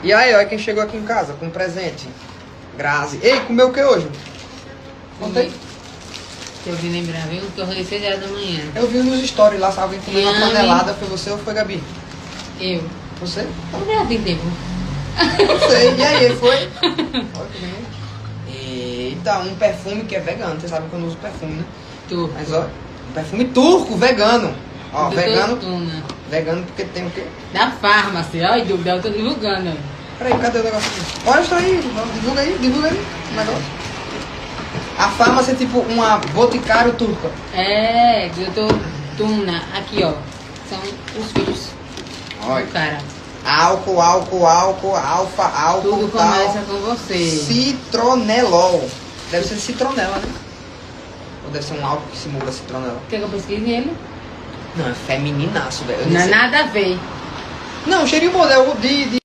E aí, olha quem chegou aqui em casa com um presente. Grazi. Ei, comeu o que hoje? Conta aí. Se eu vim lembrar, viu? Que eu rolei 6 horas da manhã. Eu vi nos stories lá, alguém comeu uma panelada. Foi você ou foi Gabi? Eu. Você? Como já tem tempo? Não sei. E aí, foi? Olha que bonito. Eita, um perfume que é vegano. Você sabe que eu não uso perfume, né? Turco. Mas ó, um perfume turco, vegano. Ó, Do vegano. Tuna. Vegano porque tem o quê? Da farmácia. Olha, dúvida, eu tô divulgando. Peraí, cadê o negócio aqui? Mostra aí, divulga aí o negócio. A farmácia é tipo uma boticário turca. É, doutor Tuna. Aqui, ó. São os filhos Olha. do cara. Álcool, alfa, Tudo tal. começa com você. Citronelol. Deve ser citronela, né? Ou deve ser um álcool que simula citronela. Quer que eu pesquise nele? Não, é femininaço, velho. Eu Não é sei. nada a ver. Não, cheirinho bom, é o de